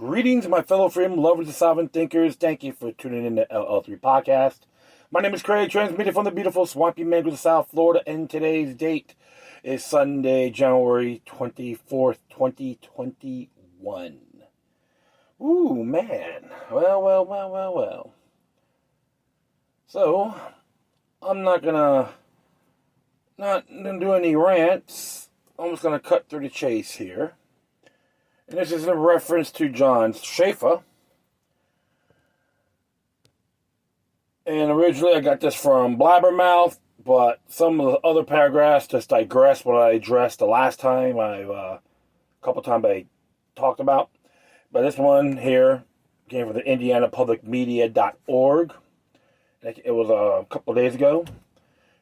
Greetings, my fellow freedom lovers and sovereign thinkers. Thank you for tuning in to LL3 Podcast. My name is Craig, transmitting from the beautiful Swampy Mangrove, South Florida, and today's date is Sunday, January 24th, 2021. Ooh, man. Well. So, I'm not gonna do any rants. I'm just gonna cut through the chase here. And this is in reference to John Schaffer. And originally I got this from Blabbermouth, but some of the other paragraphs just digress what I addressed the last time. A couple times I talked about. But this one here came from the IndianaPublicMedia.org. It was a couple of days ago. It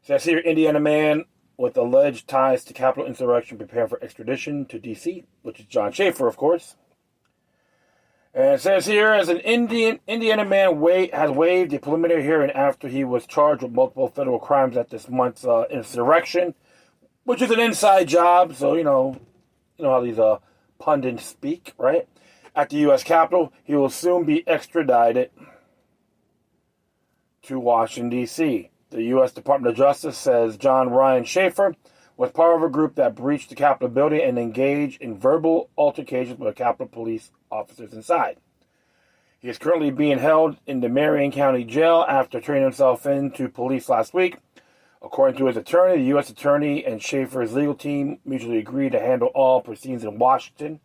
says here, Indiana man with alleged ties to Capitol insurrection preparing for extradition to D.C., which is John Schaffer, of course. And it says here, as an Indiana man has waived a preliminary hearing after he was charged with multiple federal crimes at this month's insurrection, which is an inside job, so you know how these pundits speak, right? At the U.S. Capitol, he will soon be extradited to Washington, D.C. The U.S. Department of Justice says John Ryan Schaffer was part of a group that breached the Capitol building and engaged in verbal altercations with Capitol police officers inside. He is currently being held in the Marion County Jail after turning himself in to police last week. According to his attorney, the U.S. attorney and Schaffer's legal team mutually agreed to handle all proceedings in Washington.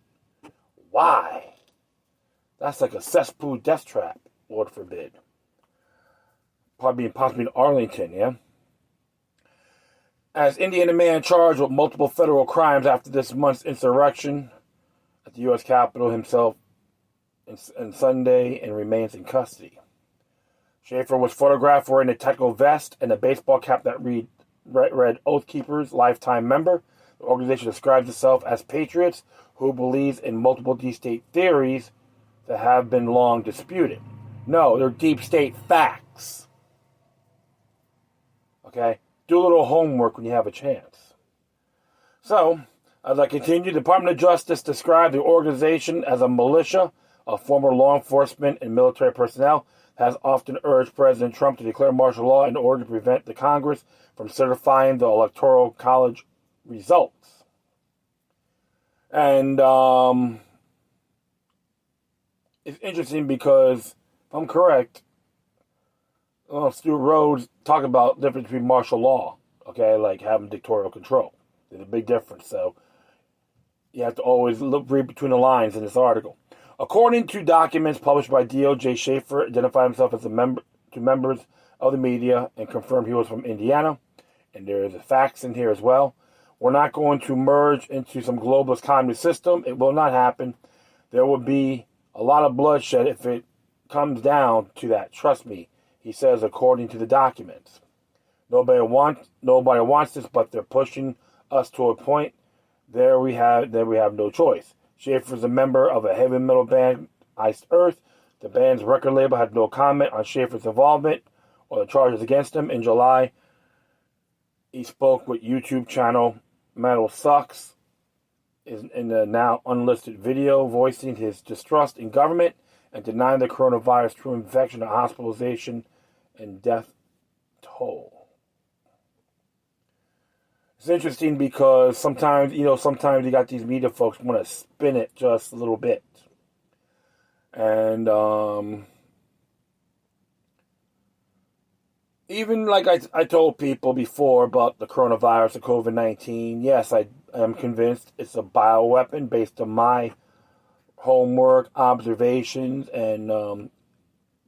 Why? That's like a cesspool death trap, Lord forbid. Possibly in Arlington, yeah? As Indiana man charged with multiple federal crimes after this month's insurrection at the U.S. Capitol himself on Sunday and remains in custody. Schaffer was photographed wearing a technical vest and a baseball cap that read Oath Keepers, lifetime member. The organization describes itself as patriots who believes in multiple deep state theories that have been long disputed. No, they're deep state facts. Okay? Do a little homework when you have a chance. So, as I continue, the Department of Justice described the organization as a militia of former law enforcement and military personnel, has often urged President Trump to declare martial law in order to prevent the Congress from certifying the Electoral College results. And it's interesting because, if I'm correct, Stuart Rhodes talked about the difference between martial law, okay, like having dictatorial control. There's a big difference, so you have to always read between the lines in this article. According to documents published by DOJ, Schaffer identified himself as a member to members of the media and confirmed he was from Indiana, and there is facts in here as well. We're not going to merge into some globalist communist system. It will not happen. There will be a lot of bloodshed if it comes down to that. Trust me. He says, according to the documents. Nobody wants this, but they're pushing us to a point. There we have no choice. Schaffer is a member of a heavy metal band, Iced Earth. The band's record label had no comment on Schaffer's involvement or the charges against him. In July, he spoke with YouTube channel Metal Sucks in the now unlisted video, voicing his distrust in government and denying the coronavirus true infection and hospitalization and death toll. It's interesting because sometimes you got these media folks want to spin it just a little bit. And even like I told people before about the coronavirus, the COVID-19, yes, I am convinced it's a bioweapon based on my homework, observations, and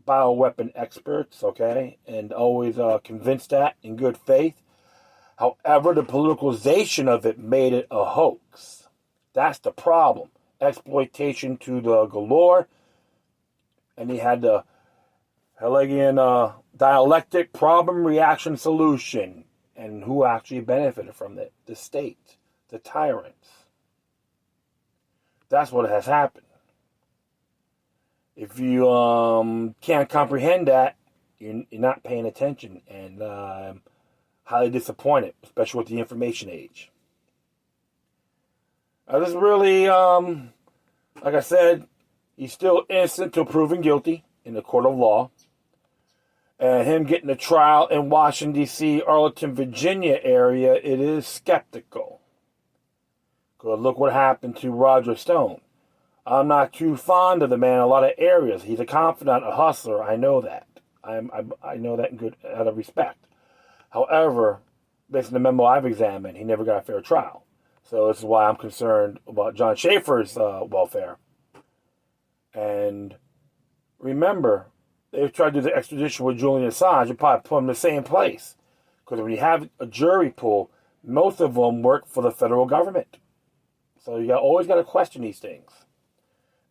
bioweapon experts, okay? And always convinced that in good faith. However, the politicalization of it made it a hoax. That's the problem. Exploitation to the galore. And he had the Hegelian dialectic problem, reaction, solution. And who actually benefited from it? The state. The tyrants. That's what has happened. If you can't comprehend that, you're not paying attention, and I'm highly disappointed, especially with the information age. This is really, like I said, He's still innocent till proven guilty in the court of law. And him getting a trial in Washington, D.C., Arlington, Virginia area, it is skeptical. Because look what happened to Roger Stone. I'm not too fond of the man in a lot of areas. He's a confidant, a hustler. I know that. I know that in good out of respect. However, based on the memo I've examined, he never got a fair trial. So this is why I'm concerned about John Schaffer's welfare. And remember, they tried to do the extradition with Julian Assange. You probably put him in the same place. Because when you have a jury pool, most of them work for the federal government. So you always got to question these things.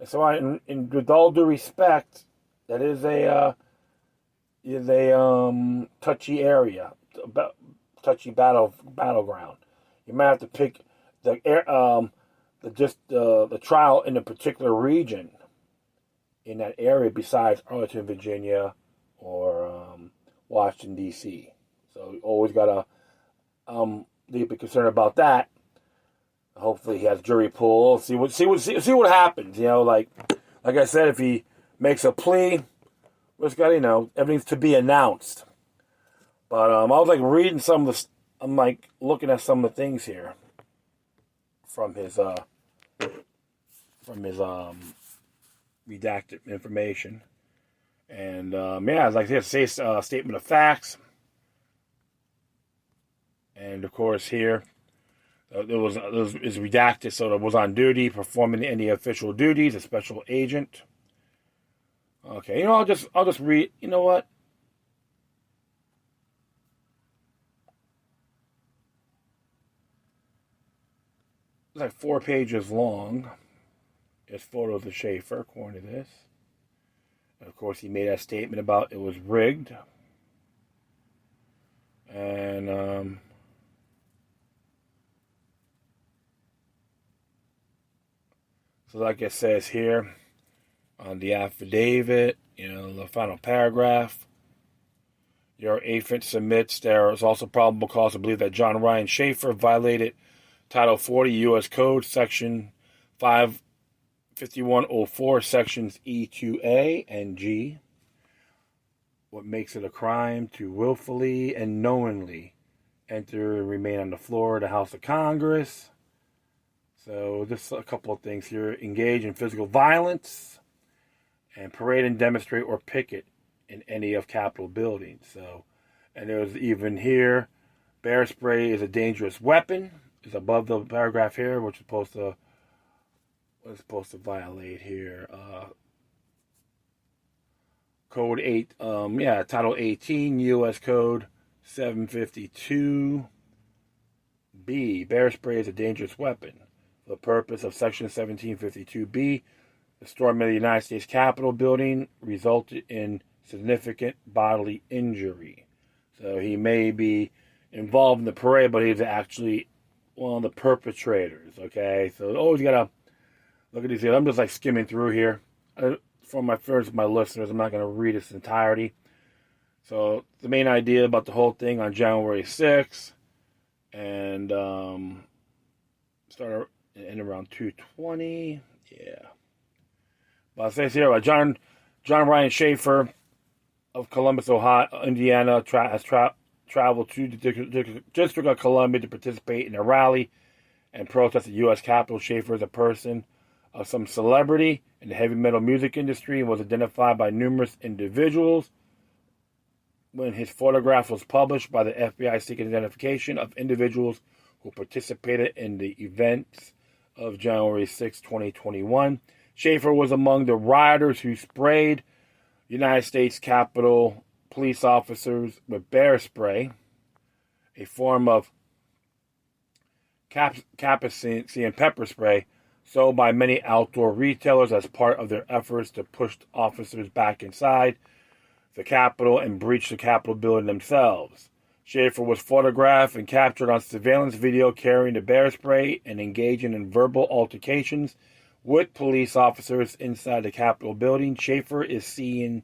And so, with all due respect, that is a touchy area, touchy battleground. You might have to pick the trial in a particular region in that area besides Arlington, Virginia, or Washington, D.C. So you always got to be concerned about that. Hopefully he has jury pool. See what happens. You know, like I said, if he makes a plea, we just got everything's to be announced. But I was reading some of the. I'm looking at some of the things here from his redacted information, and I'd like to say a statement of facts, and of course here. It is redacted, so it was on duty, performing any official duties, a special agent. Okay, I'll just read. You know what? It's 4 pages long. There's photos of Schaffer, according to this. And of course, he made a statement about it was rigged. And so like it says here on the affidavit, the final paragraph, your affiant submits there is also probable cause to believe that John Ryan Schaffer violated Title 40 U.S. Code, Section 55104, Sections E2A and G. What makes it a crime to willfully and knowingly enter and remain on the floor of the House of Congress. So just a couple of things here. Engage in physical violence and parade and demonstrate or picket in any of Capitol buildings. So, and there's even here, bear spray is a dangerous weapon. It's above the paragraph here, which is supposed to violate here. Code 8, Title 18, U.S. Code 752B. Bear spray is a dangerous weapon. For the purpose of Section 1752B, the storming of the United States Capitol building resulted in significant bodily injury. So he may be involved in the parade, but he's actually one of the perpetrators, okay? So always got to look at these here. I'm just skimming through here. For my listeners, I'm not going to read its entirety. So the main idea about the whole thing on January 6th, and started in around 2:20. Yeah. But it says here, John Ryan Schaffer of Columbus, Ohio, Indiana, has traveled to the District of Columbia to participate in a rally and protest at the U.S. Capitol. Schaffer is a person of some celebrity in the heavy metal music industry and was identified by numerous individuals. When his photograph was published by the FBI seeking identification of individuals who participated in the events of January 6, 2021. Schaffer was among the rioters who sprayed United States Capitol police officers with bear spray, a form of capsaicin pepper spray sold by many outdoor retailers as part of their efforts to push officers back inside the Capitol and breach the Capitol building themselves. Schaffer was photographed and captured on surveillance video carrying the bear spray and engaging in verbal altercations with police officers inside the Capitol building. Schaffer is seen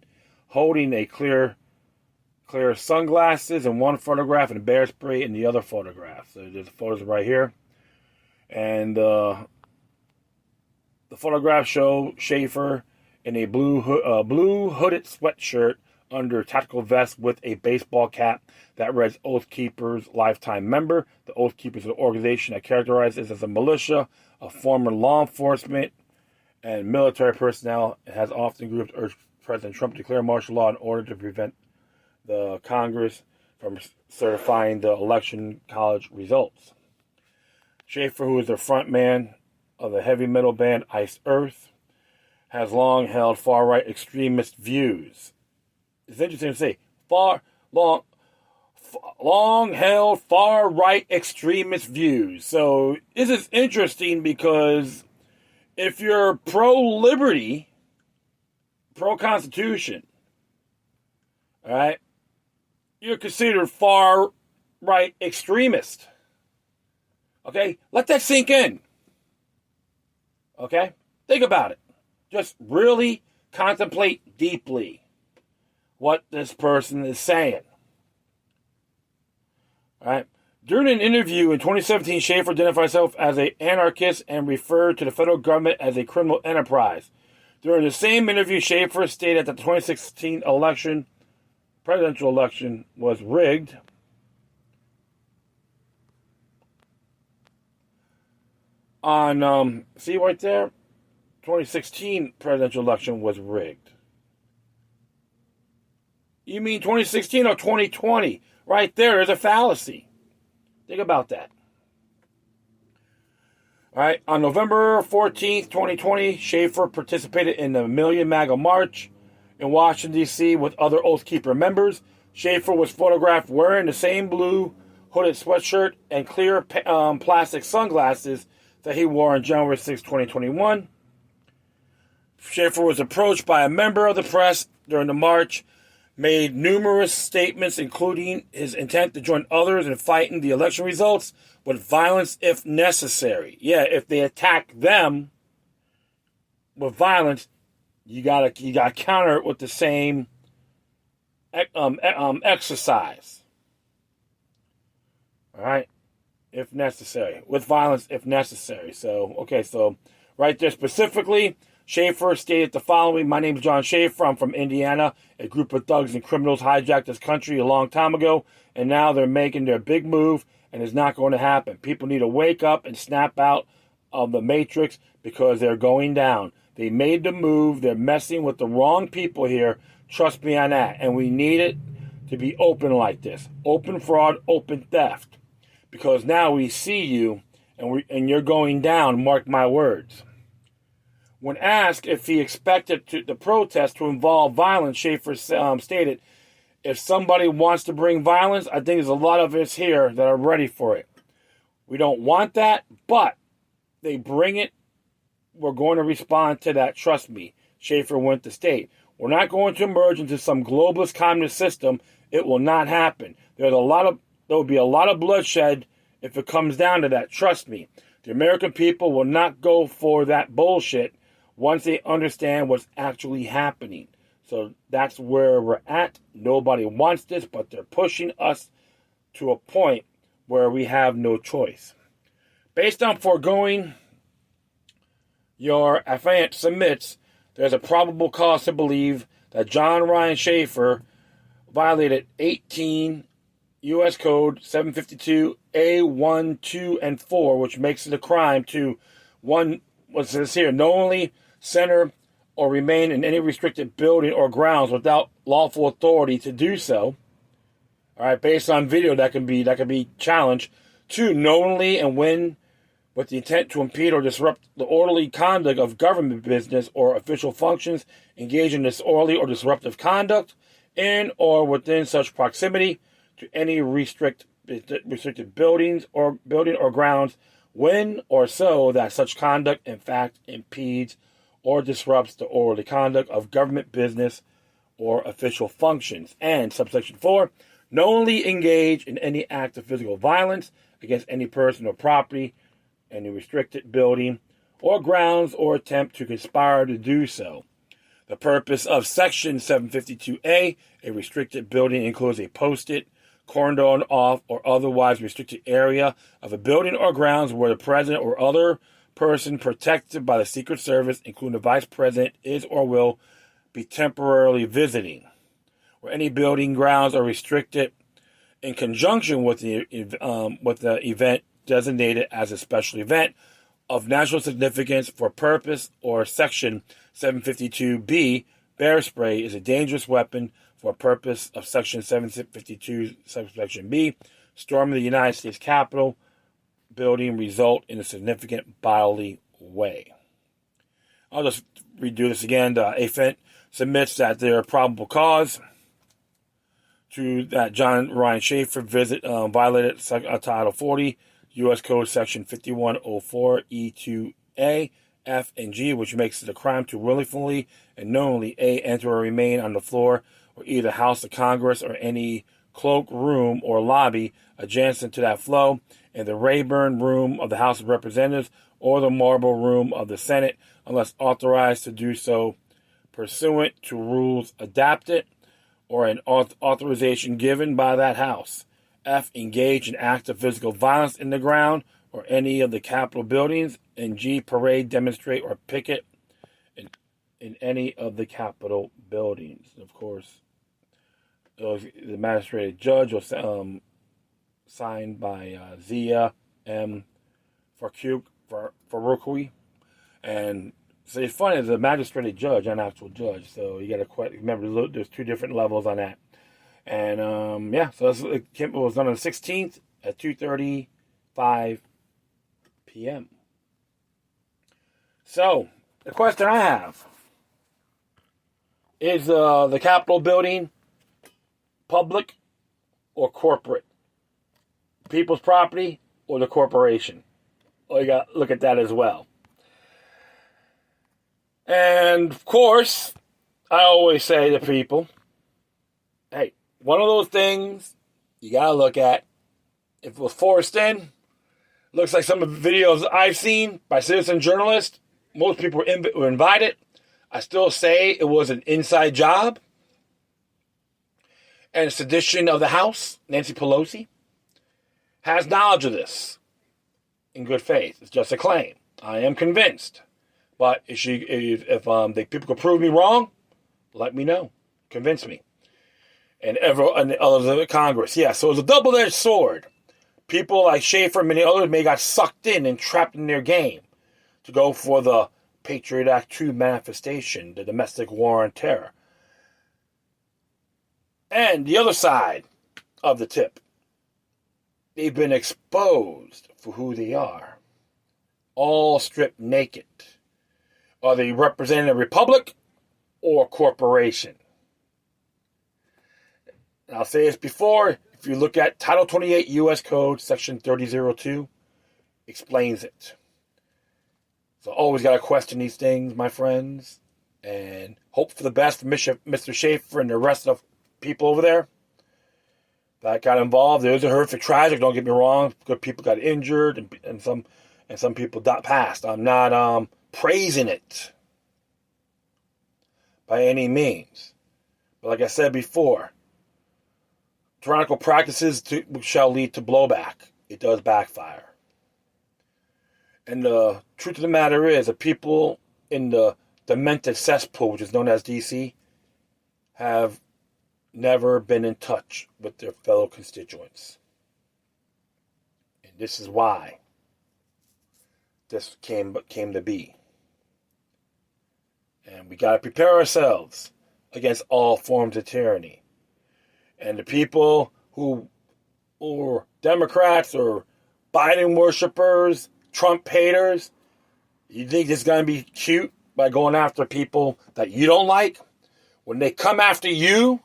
holding a clear sunglasses in one photograph and bear spray in the other photograph. So there's the photos right here. And the photographs show Schaffer in a blue hooded sweatshirt under tactical vest with a baseball cap that reads Oath Keepers Lifetime Member. The Oath Keepers is an organization that characterizes as a militia of former law enforcement and military personnel. It has often groups urged President Trump to declare martial law in order to prevent the Congress from certifying the election college results. Schaffer, who is the front-man of the heavy metal band Ice Earth, has long held far-right extremist views. It's interesting to say, long held far-right extremist views. So this is interesting because if you're pro-liberty, pro-constitution, all right, you're considered far-right extremist. Okay? Let that sink in. Okay? Think about it. Just really contemplate deeply what this person is saying. All right? During an interview in 2017, Schaffer identified himself as an anarchist and referred to the federal government as a criminal enterprise. During the same interview, Schaffer stated that the 2016 presidential election, was rigged. See right there? 2016 presidential election was rigged. You mean 2016 or 2020? Right there's a fallacy. Think about that. All right, on November 14th, 2020, Schaffer participated in the Million MAGA March in Washington, D.C. with other Oath Keeper members. Schaffer was photographed wearing the same blue hooded sweatshirt and clear plastic sunglasses that he wore on January 6, 2021. Schaffer was approached by a member of the press during the march, made numerous statements, including his intent to join others in fighting the election results with violence if necessary. Yeah, if they attack them with violence, you gotta counter it with the same exercise. All right, if necessary, with violence if necessary. So right there specifically, Schaffer stated the following: "My name is John Schaffer. I'm from Indiana. A group of thugs and criminals hijacked this country a long time ago, and now they're making their big move, and it's not going to happen. People need to wake up and snap out of the matrix because they're going down. They made the move. They're messing with the wrong people here. Trust me on that. And we need it to be open like this. Open fraud, open theft. Because now we see you, and you're going down, mark my words." When asked if he expected the protest to involve violence, Schaffer stated, "If somebody wants to bring violence, I think there's a lot of us here that are ready for it. We don't want that, but they bring it. We're going to respond to that. Trust me," Schaffer went to state. "We're not going to emerge into some globalist communist system. It will not happen. There will be a lot of bloodshed if it comes down to that. Trust me. The American people will not go for that bullshit once they understand what's actually happening." So that's where we're at. Nobody wants this, but they're pushing us to a point where we have no choice. Based on foregoing, your affiant submits there's a probable cause to believe that John Ryan Schaffer violated 18 U.S. Code 752A1, 2, and 4, which makes it a crime to, one, what's this here, knowingly center or remain in any restricted building or grounds without lawful authority to do so. All right, based on video that can be challenged. 2, knowingly and when with the intent to impede or disrupt the orderly conduct of government business or official functions, engage in disorderly or disruptive conduct in or within such proximity to any restricted building or grounds when or so that such conduct in fact impedes or disrupts the orderly conduct of government business or official functions. And subsection 4, knowingly engage in any act of physical violence against any person or property, any restricted building or grounds, or attempt to conspire to do so. The purpose of Section 752A, a restricted building, includes a posted, cordoned off, or otherwise restricted area of a building or grounds where the president or other person protected by the Secret Service, including the Vice President, is or will be temporarily visiting, where any building grounds are restricted in conjunction with the event designated as a special event of national significance for purpose, or Section 752B, bear spray is a dangerous weapon for purpose of Section 752, subsection B, storming the United States Capitol building result in a significant bodily way. I'll just redo this again. The AFENT submits that there are probable cause to that John Ryan Schaffer violated Title 40, U.S. Code Section 5104 E2A, F, and G, which makes it a crime to willfully and knowingly A, enter or remain on the floor or either House of Congress or any cloak room or lobby adjacent to that flow, in the Rayburn Room of the House of Representatives or the Marble Room of the Senate, unless authorized to do so pursuant to rules adopted or an authorization given by that House. F, engage in acts of physical violence in the ground or any of the Capitol buildings. And G, parade, demonstrate, or picket in any of the Capitol buildings. Of course, the magistrate judge was signed by Zia M. Faroukhi. And so it's funny, it's a magistrate judge, not an actual judge. So you got to remember, there's two different levels on that. And so it was done on the 16th at 2:35 p.m. So the question I have is the Capitol building public or corporate? People's property or the corporation? Well, you got to look at that as well. And of course, I always say to people, hey, one of those things you got to look at. If it was forced in, looks like some of the videos I've seen by citizen journalists, most people were invited. I still say it was an inside job. And sedition of the House, Nancy Pelosi, has knowledge of this in good faith. It's just a claim. I am convinced. But if people could prove me wrong, let me know. Convince me. And the others of the Congress. Yeah, so it's a double-edged sword. People like Schaffer and many others may got sucked in and trapped in their game to go for the Patriot Act 2 manifestation, the domestic war on terror. And the other side of the tip, they've been exposed for who they are. All stripped naked. Are they representing a republic or a corporation? And I'll say this before, if you look at Title 28 U.S. Code, Section 3002, explains it. So always got to question these things, my friends, and hope for the best for Mr. Schaffer and the rest of people over there that got involved. It was a horrific tragic, don't get me wrong. Good people got injured and some people passed. I'm not praising it by any means. But like I said before, tyrannical practices shall lead to blowback. It does backfire. And the truth of the matter is that people in the demented cesspool, which is known as DC, have never been in touch with their fellow constituents. And this is why this came to be. And we got to prepare ourselves against all forms of tyranny. And the people who are Democrats or Biden worshipers, Trump haters, you think this is going to be cute by going after people that you don't like? When they come after you,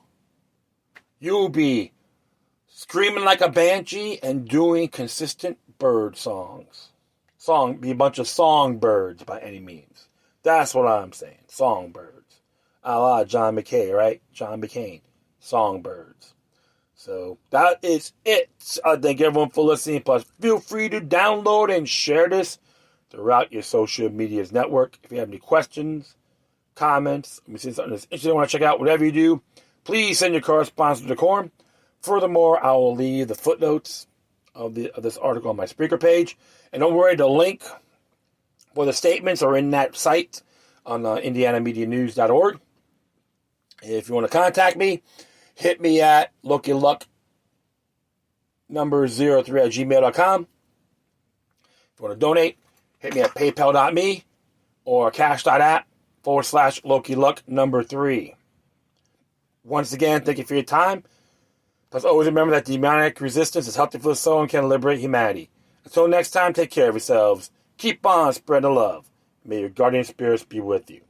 you'll be screaming like a banshee and doing consistent bird songs. Be a bunch of songbirds by any means. That's what I'm saying. Songbirds. A la John McCain, right? John McCain. Songbirds. So that is it. I thank everyone for listening. Plus, feel free to download and share this throughout your social media's network. If you have any questions, comments, let me see something that's interesting you want to check out, whatever you do, please send your correspondence to the Quorum. Furthermore, I will leave the footnotes of this article on my speaker page. And don't worry, the link Well, the statements are in that site on indianamedianews.org. If you want to contact me, hit me at LokiLuck number 03@gmail.com. If you want to donate, hit me at paypal.me or cash.app/LokiLuck number 3. Once again, thank you for your time. Plus, always remember that demonic resistance is healthy for the soul and can liberate humanity. Until next time, take care of yourselves. Keep on spreading the love. May your guardian spirits be with you.